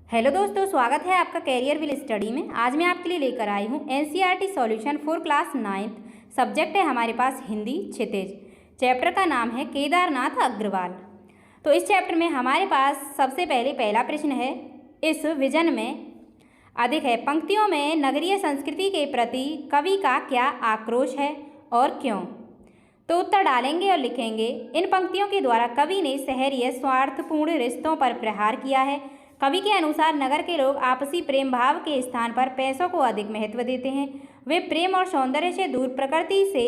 Hello दोस्तों, स्वागत है आपका कैरियर विल स्टडी में। आज मैं आपके लिए लेकर आई हूँ NCERT solution for class 9th। Subject है हमारे पास हिंदी क्षितिज। चैप्टर का नाम है केदारनाथ अग्रवाल। तो इस चैप्टर में हमारे पास सबसे पहले पहला प्रश्न है, इस विजन में अधिक है पंक्तियों में नगरीय संस्कृति के प्रति कवि का क्या आक्रोश है और क्यों। तो उत्तर डालेंगे और लिखेंगे, इन पंक्तियों के द्वारा कवि ने शहरीय स्वार्थपूर्ण रिश्तों पर प्रहार किया है। कवि के अनुसार नगर के लोग आपसी प्रेम भाव के स्थान पर पैसों को अधिक महत्व देते हैं। वे प्रेम और सौंदर्य से दूर प्रकृति से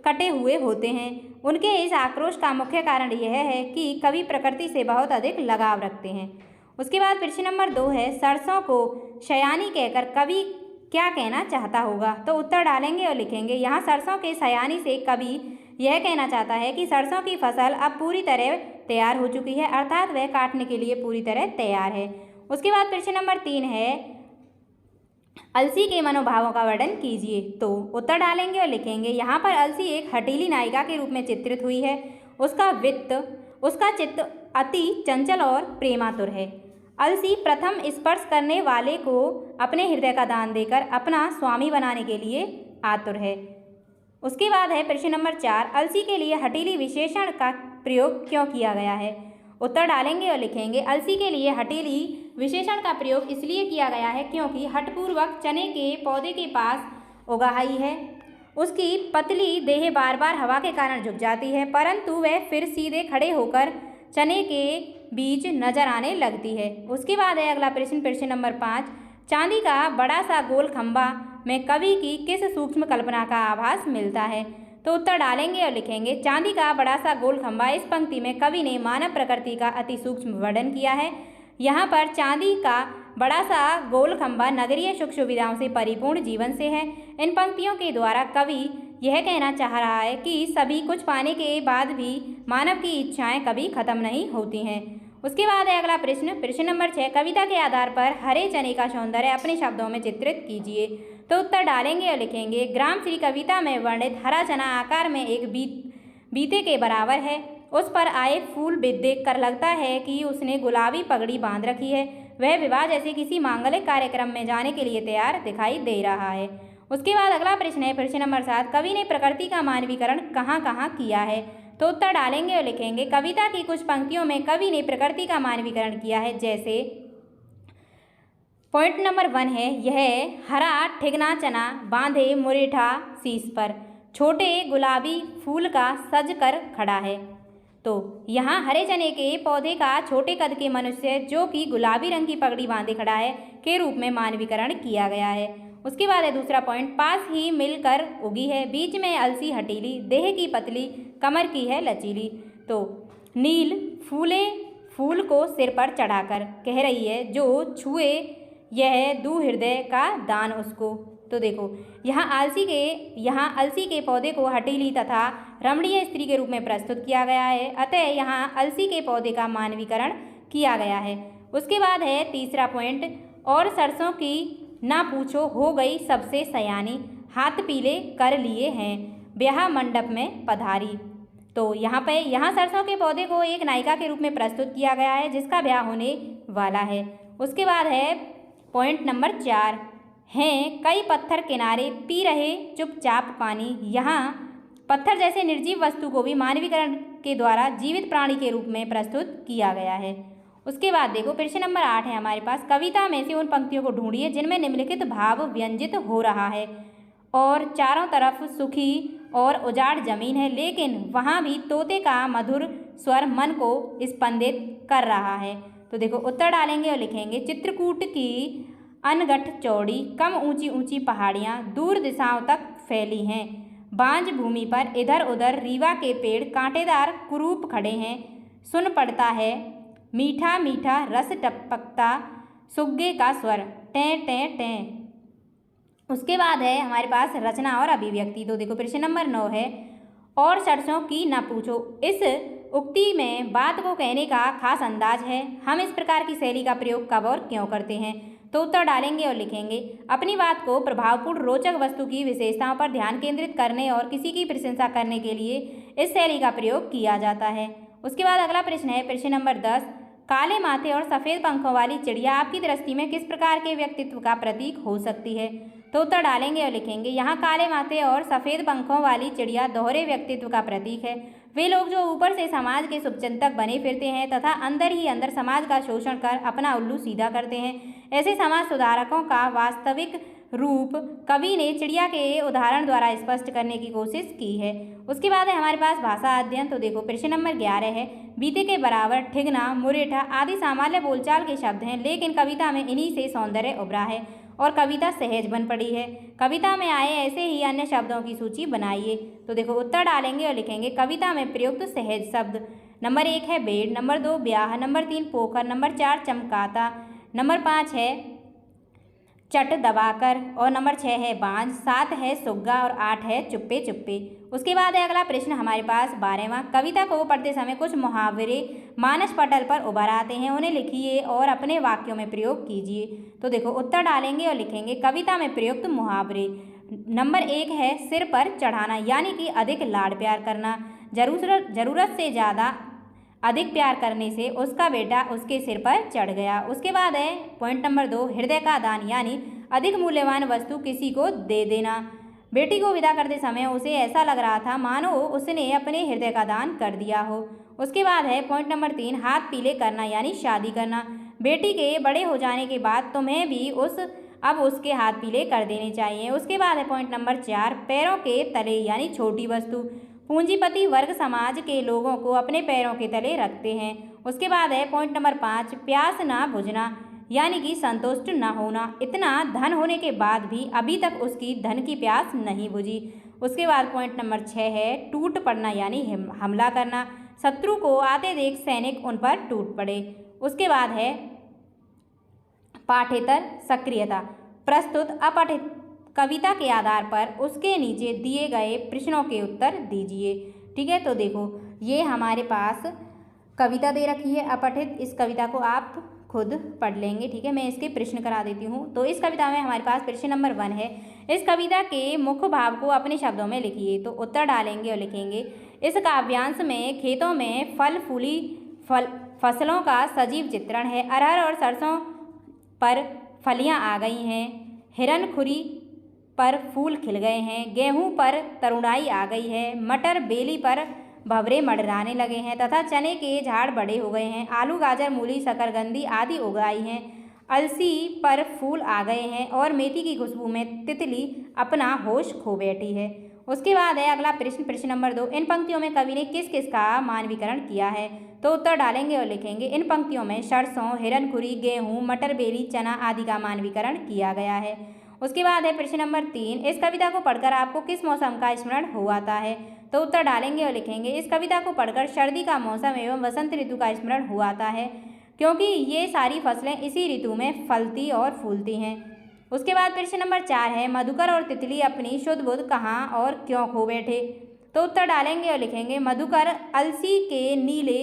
कटे हुए होते हैं। उनके इस आक्रोश का मुख्य कारण यह है कि कवि प्रकृति से बहुत अधिक लगाव रखते हैं। उसके बाद प्रश्न नंबर 2 है, सरसों को शयानी कहकर कवि क्या कहना चाहता होगा। तो उत्तर डालेंगे और लिखेंगे, यहाँ सरसों के शयानी से कवि यह कहना चाहता है कि सरसों की फसल अब पूरी तरह तैयार हो चुकी है, अर्थात वह काटने के लिए पूरी तरह तैयार है। उसके बाद प्रश्न नंबर 3 है, अलसी के मनोभावों का वर्णन कीजिए। तो उत्तर डालेंगे और लिखेंगे, यहाँ पर अलसी एक हठीली नायिका के रूप में चित्रित हुई है। उसका चित्त अति चंचल और प्रेमातुर है। अलसी प्रथम स्पर्श करने वाले को अपने हृदय का दान देकर अपना स्वामी बनाने के लिए आतुर है। उसके बाद है प्रश्न नंबर 4, अलसी के लिए हठीली विशेषण का प्रयोग क्यों किया गया है। उत्तर डालेंगे और लिखेंगे, अलसी के लिए हठीली विशेषण का प्रयोग इसलिए किया गया है क्योंकि हठपूर्वक चने के पौधे के पास उगाई है। उसकी पतली देह बार बार हवा के कारण झुक जाती है, परंतु वह फिर सीधे खड़े होकर चने के बीज नजर आने लगती है। उसके बाद है अगला प्रश्न नंबर 5, चांदी का बड़ा सा गोल खंभा में कवि की किस सूक्ष्म कल्पना का आभास मिलता है। तो उत्तर डालेंगे और लिखेंगे, चांदी का बड़ा सा गोल खंभा, इस पंक्ति में कवि ने मानव प्रकृति का अति सूक्ष्म वर्णन किया है। यहाँ पर चांदी का बड़ा सा गोल खंभा नगरीय सुख सुविधाओं से परिपूर्ण जीवन से है। इन पंक्तियों के द्वारा कवि यह कहना चाह रहा है कि सभी कुछ पाने के बाद भी मानव की इच्छाएं कभी खत्म नहीं होती हैं। उसके बाद है अगला प्रश्न नंबर 6, कविता के आधार पर हरे चने का सौंदर्य अपने शब्दों में चित्रित कीजिए। तो उत्तर डालेंगे और लिखेंगे, ग्राम श्री कविता में वर्णित हरा चना आकार में एक बीते के बराबर है। उस पर आए फूल देख कर लगता है कि उसने गुलाबी पगड़ी बांध रखी है। वह विवाह जैसे किसी मांगलिक कार्यक्रम में जाने के लिए तैयार दिखाई दे रहा है। उसके बाद अगला प्रश्न है प्रश्न नंबर 7, कवि ने प्रकृति का मानवीकरण कहाँ कहाँ किया है। तो उत्तर डालेंगे और लिखेंगे, कविता की कुछ पंक्तियों में कवि ने प्रकृति का मानवीकरण किया है। जैसे पॉइंट नंबर 1 है, यह हरा ठिगना चना बांधे मुरेठा शीश पर छोटे गुलाबी फूल का सज कर खड़ा है। तो यहाँ हरे चने के पौधे का छोटे कद के मनुष्य जो कि गुलाबी रंग की पगड़ी बांधे खड़ा है के रूप में मानवीकरण किया गया है। उसके बाद है दूसरा पॉइंट, पास ही मिलकर उगी है, बीच में अलसी हटीली, देह की पतली, कमर की है लचीली। तो नील फूल को सिर पर चढ़ाकर कह रही है, जो छुए यह दू हृदय का दान उसको। तो देखो, यहाँ अलसी के पौधे को हटीली तथा रमणीय स्त्री के रूप में प्रस्तुत किया गया है, अतः यहाँ अलसी के पौधे का मानवीकरण किया गया है। उसके बाद है तीसरा पॉइंट, और सरसों की ना पूछो हो गई सबसे सयानी, हाथ पीले कर लिए हैं ब्याह मंडप में पधारी। तो यहाँ सरसों के पौधे को एक नायिका के रूप में प्रस्तुत किया गया है जिसका ब्याह होने वाला है। उसके बाद है पॉइंट नंबर 4, हैं कई पत्थर किनारे पी रहे चुपचाप पानी। यहाँ पत्थर जैसे निर्जीव वस्तु को भी मानवीकरण के द्वारा जीवित प्राणी के रूप में प्रस्तुत किया गया है। उसके बाद देखो प्रश्न नंबर 8 है हमारे पास, कविता में से उन पंक्तियों को ढूंढिए जिनमें निम्नलिखित भाव व्यंजित हो रहा है और चारों तरफ सूखी और उजाड़ जमीन है, लेकिन वहाँ भी तोते का मधुर स्वर मन को स्पंदित कर रहा है। तो देखो उत्तर डालेंगे और लिखेंगे, चित्रकूट की अनगठ चौड़ी कम ऊंची ऊंची पहाड़ियाँ दूर दिशाओं तक फैली हैं, बांझ भूमि पर इधर उधर रीवा के पेड़ कांटेदार कुरूप खड़े हैं, सुन पड़ता है मीठा मीठा रस टपकता सुग्गे का स्वर टें टें टें। उसके बाद है हमारे पास रचना और अभिव्यक्ति। तो देखो प्रश्न नंबर 9 है, और सरसों की न पूछो, इस उक्ति में बात को कहने का खास अंदाज है। हम इस प्रकार की शैली का प्रयोग कब और क्यों करते हैं। तो उत्तर डालेंगे और लिखेंगे, अपनी बात को प्रभावपूर्ण रोचक वस्तु की विशेषताओं पर ध्यान केंद्रित करने और किसी की प्रशंसा करने के लिए इस शैली का प्रयोग किया जाता है। उसके बाद अगला प्रश्न है प्रश्न नंबर 10, काले माथे और सफ़ेद पंखों वाली चिड़िया आपकी दृष्टि में किस प्रकार के व्यक्तित्व का प्रतीक हो सकती है? तो उत्तर डालेंगे और लिखेंगे यहाँ काले माथे और सफ़ेद पंखों वाली चिड़िया दोहरे व्यक्तित्व का प्रतीक है। वे लोग जो ऊपर से समाज के शुभचिंतक बने फिरते हैं तथा अंदर ही अंदर समाज का शोषण कर अपना उल्लू सीधा करते हैं। ऐसे समाज सुधारकों का वास्तविक रूप कवि ने चिड़िया के उदाहरण द्वारा स्पष्ट करने की कोशिश की है। उसके बाद है हमारे पास भाषा अध्ययन। तो देखो प्रश्न नंबर 11 है, बीते के बराबर, ठिगना, मुरेठा आदि सामान्य बोलचाल के शब्द हैं, लेकिन कविता में इन्हीं से सौंदर्य उभरा है और कविता सहज बन पड़ी है। कविता में आए ऐसे ही अन्य शब्दों की सूची बनाइए। तो देखो उत्तर डालेंगे और लिखेंगे कविता में प्रयुक्त सहज शब्द। नंबर 1 है बेड़, नंबर 2 ब्याह, नंबर 3 पोखर, नंबर 4 चमकाता, नंबर 5 है चट दबाकर और नंबर 6 है बांझ, 7 है सुग्गा और 8 है चुप्पे चुप्पे। उसके बाद है अगला प्रश्न हमारे पास 12वां, कविता को पढ़ते समय कुछ मुहावरे मानस पटल पर उभर आते हैं, उन्हें लिखिए और अपने वाक्यों में प्रयोग कीजिए। तो देखो उत्तर डालेंगे और लिखेंगे कविता में प्रयुक्त मुहावरे। नंबर 1 है सिर पर चढ़ाना, यानी कि अधिक लाड प्यार करना, जरूरत से ज़्यादा अधिक प्यार करने से उसका बेटा उसके सिर पर चढ़ गया। उसके बाद है पॉइंट नंबर 2 हृदय का दान, यानी अधिक मूल्यवान वस्तु किसी को दे देना। बेटी को विदा करते समय उसे ऐसा लग रहा था मानो उसने अपने हृदय का दान कर दिया हो। उसके बाद है पॉइंट नंबर 3 हाथ पीले करना, यानी शादी करना। बेटी के बड़े हो जाने के बाद तुम्हें भी अब उसके हाथ पीले कर देने चाहिए। उसके बाद है पॉइंट नंबर 4 पैरों के तले, यानी छोटी वस्तु। पूंजीपति वर्ग समाज के लोगों को अपने पैरों के तले रखते हैं। उसके बाद है पॉइंट नंबर 5 प्यास ना बुझना, यानी कि संतुष्ट न होना, इतना धन होने के बाद भी अभी तक उसकी धन की प्यास नहीं बुझी। उसके बाद पॉइंट नंबर 6 है टूट पड़ना, यानी हमला करना, शत्रु को आते देख सैनिक उन पर टूट पड़े। उसके बाद है पाठेतर सक्रियता, प्रस्तुत अपठित कविता के आधार पर उसके नीचे दिए गए प्रश्नों के उत्तर दीजिए। ठीक है, तो देखो ये हमारे पास कविता दे रखी है अपठित, इस कविता को आप खुद पढ़ लेंगे। ठीक है, मैं इसके प्रश्न करा देती हूँ। तो इस कविता में हमारे पास प्रश्न नंबर 1 है, इस कविता के मुख्य भाव को अपने शब्दों में लिखिए। तो उत्तर डालेंगे और लिखेंगे इस काव्यांश में खेतों में फसलों का सजीव चित्रण है। अरहर और सरसों पर फलियां आ गई हैं, हिरनखुरी पर फूल खिल गए हैं, गेहूं पर तरुणाई आ गई है, मटर बेली पर भंवरे मंडराने लगे हैं तथा चने के झाड़ बड़े हो गए हैं, आलू गाजर मूली शकरकंदी आदि उगाई हैं, अलसी पर फूल आ गए हैं और मेथी की खुशबू में तितली अपना होश खो बैठी है। उसके बाद है अगला प्रश्न, प्रश्न नंबर 2, इन पंक्तियों में कवि ने किस किस का मानवीकरण किया है? तो उत्तर डालेंगे और लिखेंगे इन पंक्तियों में सरसों, हिरनखुरी, गेहूं, मटर बेली, चना आदि का मानवीकरण किया गया है। उसके बाद है प्रश्न नंबर 3, इस कविता को पढ़कर आपको किस मौसम का स्मरण हो आता है? तो उत्तर डालेंगे और लिखेंगे इस कविता को पढ़कर सर्दी का मौसम एवं वसंत ऋतु का स्मरण हो आता है, क्योंकि ये सारी फसलें इसी ऋतु में फलती और फूलती हैं। उसके बाद प्रश्न नंबर 4 है, मधुकर और तितली अपनी शुद्ध बुद्ध कहाँ और क्यों खो बैठे? तो उत्तर डालेंगे और लिखेंगे मधुकर अलसी के नीले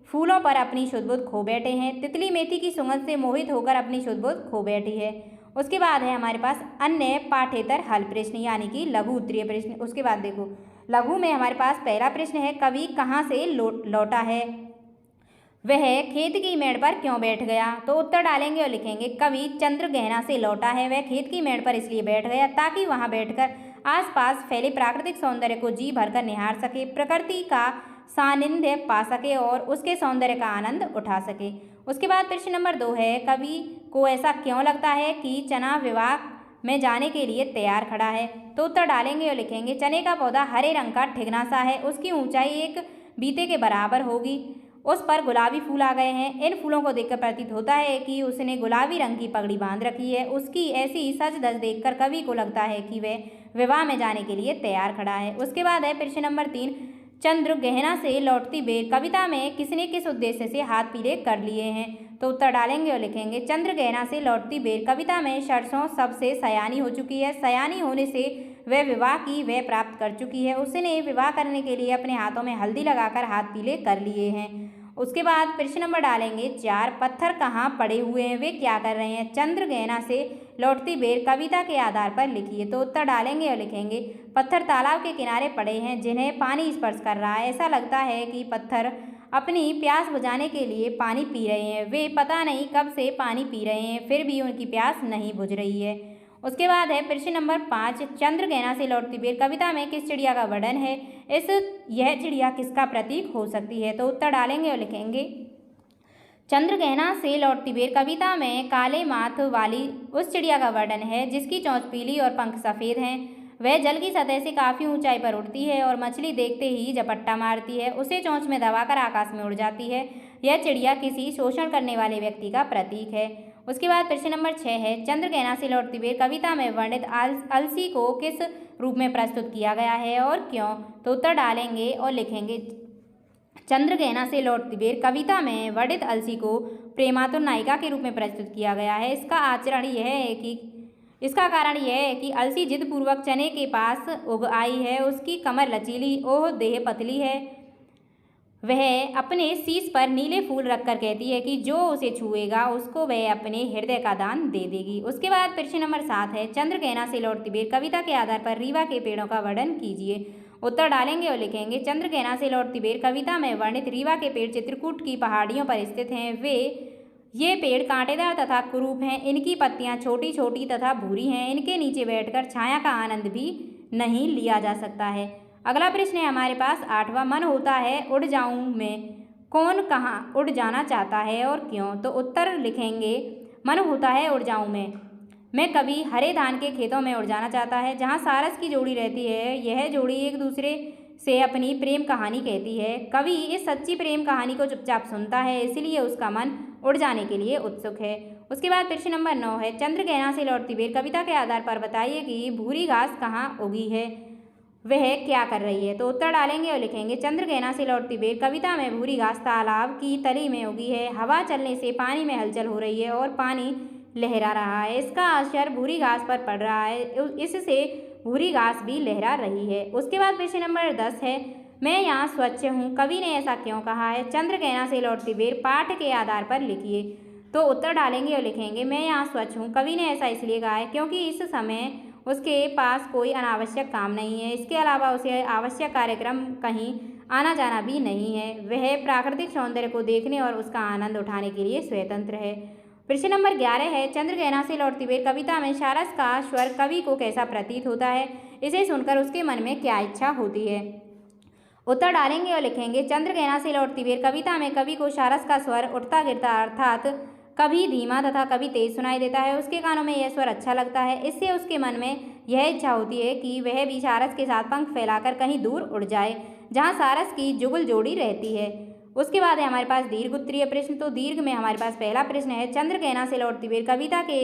फूलों पर अपनी शुद्ध बुद्ध खो बैठे हैं, तितली मेथी की सुगंध से मोहित होकर अपनी शुद्ध बुद्ध खो बैठी है। उसके बाद है हमारे पास अन्य पाठेतर हल प्रश्न, यानी कि लघु उत्तरीय प्रश्न। उसके बाद देखो लघु में हमारे पास पहला प्रश्न है, कवि कहाँ से लौटा है? वह खेत की मेड़ पर क्यों बैठ गया? तो उत्तर डालेंगे और लिखेंगे कवि चंद्र गहना से लौटा है। वह खेत की मेड़ पर इसलिए बैठ गया ताकि वहां बैठकर आसपास फैले प्राकृतिक सौंदर्य को जी भरकर निहार सके, प्रकृति का सानिध्य पा सके और उसके सौंदर्य का आनंद उठा सके। उसके बाद प्रश्न नंबर 2 है, कवि को ऐसा क्यों लगता है कि चना विवाह में जाने के लिए तैयार खड़ा है? तो उत्तर डालेंगे और लिखेंगे चने का पौधा हरे रंग का ठिगना सा है, उसकी ऊंचाई एक बीते के बराबर होगी, उस पर गुलाबी फूल आ गए हैं। इन फूलों को देखकर प्रतीत होता है कि उसने गुलाबी रंग की पगड़ी बांध रखी है। उसकी ऐसी सज धज देखकर कवि को लगता है कि वह विवाह में जाने के लिए तैयार खड़ा है। उसके बाद है प्रश्न नंबर 3, चंद्र गहना से लौटती बेर कविता में किसने किस उद्देश्य से हाथ पीले कर लिए हैं? तो उत्तर डालेंगे और लिखेंगे चंद्र गहना से लौटती बेर कविता में सरसों सबसे सयानी हो चुकी है, सयानी होने से वह विवाह की वह प्राप्त कर चुकी है, उसने विवाह करने के लिए अपने हाथों में हल्दी लगाकर हाथ पीले कर लिए हैं। उसके बाद प्रश्न नंबर डालेंगे 4, पत्थर कहाँ पड़े हुए हैं, वे क्या कर रहे हैं? चंद्र गहना से लौटती बेर कविता के आधार पर लिखिए। तो उत्तर डालेंगे और लिखेंगे पत्थर तालाब के किनारे पड़े हैं जिन्हें पानी स्पर्श कर रहा है, ऐसा लगता है कि पत्थर अपनी प्यास बुझाने के लिए पानी पी रहे हैं। वे पता नहीं कब से पानी पी रहे हैं, फिर भी उनकी प्यास नहीं बुझ रही है। उसके बाद है प्रश्न नंबर 5, चंद्रगहना से लौटती बेर कविता में किस चिड़िया का वर्णन है? यह चिड़िया किसका प्रतीक हो सकती है? तो उत्तर डालेंगे और लिखेंगे चंद्रगहना से लौटती बेर कविता में काले माथ वाली उस चिड़िया का वर्णन है जिसकी चोंच पीली और पंख सफ़ेद हैं। वह जल की सतह से काफ़ी ऊंचाई पर उड़ती है और मछली देखते ही झपट्टा मारती है, उसे चोंच में दबाकर आकाश में उड़ जाती है। यह चिड़िया किसी शोषण करने वाले व्यक्ति का प्रतीक है। उसके बाद प्रश्न नंबर 6 है, चंद्रगहना से लौटती बेर कविता में वर्णित अलसी को किस रूप में प्रस्तुत किया गया है और क्यों? तो उत्तर डालेंगे और लिखेंगे चंद्रगहना से लौटती बेर कविता में वर्णित अलसी को प्रेमातुर नायिका के रूप में प्रस्तुत किया गया है। इसका कारण यह है कि अलसी जिद्दपूर्वक चने के पास उग आई है। उसकी कमर लचीली और देह पतली है। वह अपने शीश पर नीले फूल रखकर कहती है कि जो उसे छुएगा उसको वह अपने हृदय का दान दे देगी। उसके बाद प्रश्न नंबर 7 है, चंद्रगहना से लौटती बेर कविता के आधार पर रीवा के पेड़ों का वर्णन कीजिए। उत्तर डालेंगे और लिखेंगे चंद्रगहना से लौटती बेर कविता में वर्णित रीवा के पेड़ चित्रकूट की पहाड़ियों पर स्थित हैं। ये पेड़ कांटेदार तथा कुरूप हैं। इनकी पत्तियां छोटी छोटी तथा भूरी हैं। इनके नीचे बैठकर छाया का आनंद भी नहीं लिया जा सकता है। अगला प्रश्न है हमारे पास 8वां, मन होता है उड़ जाऊं में कौन कहाँ उड़ जाना चाहता है और क्यों? तो उत्तर लिखेंगे मन होता है उड़ जाऊं में मैं कभी हरे धान के खेतों में उड़ जाना चाहता है जहाँ सारस की जोड़ी रहती है। यह जोड़ी एक दूसरे से अपनी प्रेम कहानी कहती है। कवि इस सच्ची प्रेम कहानी को चुपचाप सुनता है, इसलिए उसका मन उड़ जाने के लिए उत्सुक है। उसके बाद प्रश्न नंबर 9 है, चंद्रगहना से लौटती बेर कविता के आधार पर बताइए कि भूरी घास कहाँ उगी है, वह क्या कर रही है? तो उत्तर डालेंगे और लिखेंगे चंद्रगहना से लौटती बेर कविता में भूरी घास तालाब की तली में उगी है। हवा चलने से पानी में हलचल हो रही है और पानी लहरा रहा है। इसका असर भूरी घास पर पड़ रहा है, इससे भूरी घास भी लहरा रही है। उसके बाद प्रश्न नंबर 10 है, मैं यहाँ स्वच्छ हूँ, कवि ने ऐसा क्यों कहा है? चंद्रगहना से लौटती बेर पाठ के आधार पर लिखिए। तो उत्तर डालेंगे और लिखेंगे मैं यहाँ स्वच्छ हूँ, कवि ने ऐसा इसलिए कहा है क्योंकि इस समय उसके पास कोई अनावश्यक काम नहीं है। इसके अलावा उसे आवश्यक कार्यक्रम कहीं आना जाना भी नहीं है। वह प्राकृतिक सौंदर्य को देखने और उसका आनंद उठाने के लिए स्वतंत्र है। प्रश्न नंबर 11 है, चंद्रगहना से लौटती बेर कविता में सारस का स्वर कवि को कैसा प्रतीत होता है? इसे सुनकर उसके मन में क्या इच्छा होती है? उत्तर डालेंगे और लिखेंगे चंद्रगहना से लौटती बेर कविता में कवि को सारस का स्वर उठता गिरता अर्थात कभी धीमा तथा कभी तेज सुनाई देता है। उसके कानों में यह स्वर अच्छा लगता है। इससे उसके मन में यह इच्छा होती है कि वह भी सारस के साथ पंख फैलाकर कहीं दूर उड़ जाए जहाँ सारस की जुगल जोड़ी रहती है। उसके बाद है हमारे पास दीर्घ उत्तरीय प्रश्न। तो दीर्घ में हमारे पास पहला प्रश्न है, चंद्रगहना से लौटती बेर कविता के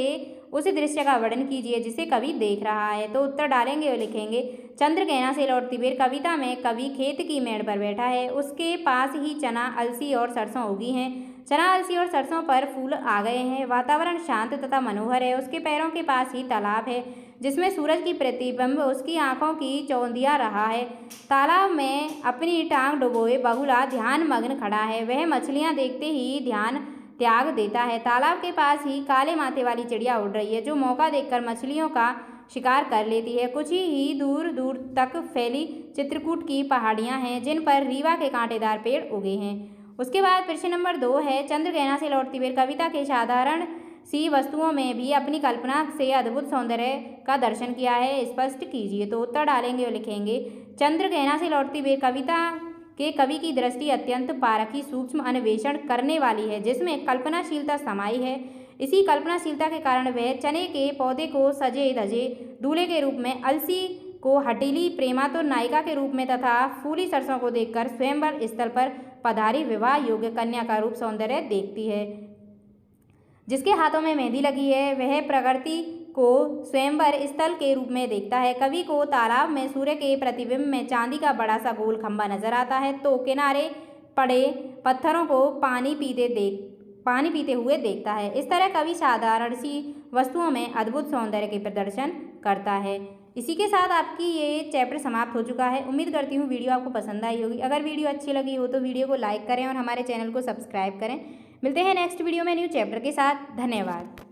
उस दृश्य का वर्णन कीजिए जिसे कवि देख रहा है। तो उत्तर डालेंगे और लिखेंगे चंद्रगहना से लौटती बेर कविता में कवि खेत की मेड़ पर बैठा है। उसके पास ही चना, अलसी और सरसों उगी हैं। चना, अलसी और सरसों पर फूल आ गए हैं। वातावरण शांत तथा मनोहर है। उसके पैरों के पास ही तालाब है जिसमें सूरज की प्रतिबिंब उसकी आंखों की चौंधिया रहा है। तालाब में अपनी टांग डुबोए बगुला ध्यान मग्न खड़ा है। वह मछलियां देखते ही ध्यान त्याग देता है। तालाब के पास ही काले माथे वाली चिड़िया उड़ रही है जो मौका देखकर मछलियों का शिकार कर लेती है। कुछ ही दूर दूर तक फैली चित्रकूट की पहाड़ियां हैं जिन पर रीवा के कांटेदार पेड़ उगे हैं। उसके बाद प्रश्न नंबर 2 है, चंद्रगहना से लौटती बेर कविता के साधारण सी वस्तुओं में भी अपनी कल्पना से अद्भुत सौंदर्य का दर्शन किया है, स्पष्ट कीजिए। तो उत्तर डालेंगे और लिखेंगे चंद्रगहना से लौटती बेर कविता के कवि की दृष्टि अत्यंत पारखी सूक्ष्म अन्वेषण करने वाली है जिसमें कल्पनाशीलता समाई है। इसी कल्पनाशीलता के कारण वह चने के पौधे को सजे धजे दूल्हे के रूप में, अलसी को हटीली प्रेमातुर नायिका के रूप में तथा फूली सरसों को देखकर स्वयंवर स्थल पर पधारी विवाह योग्य कन्या का रूप सौंदर्य देखती है। जिसके हाथों में मेहंदी लगी है वह प्रकृति को स्वयंवर स्थल के रूप में देखता है। कवि को तालाब में सूर्य के प्रतिबिंब में चांदी का बड़ा सा गोल खंभा नजर आता है तो किनारे पड़े पत्थरों को पानी पीते हुए देखता है। इस तरह कवि साधारण सी वस्तुओं में अद्भुत सौंदर्य के प्रदर्शन करता है। इसी के साथ आपकी ये चैप्टर समाप्त हो चुका है। उम्मीद करती हूँ वीडियो आपको पसंद आई होगी। अगर वीडियो अच्छी लगी हो तो वीडियो को लाइक करें और हमारे चैनल को सब्सक्राइब करें। मिलते हैं नेक्स्ट वीडियो में न्यू चैप्टर के साथ। धन्यवाद।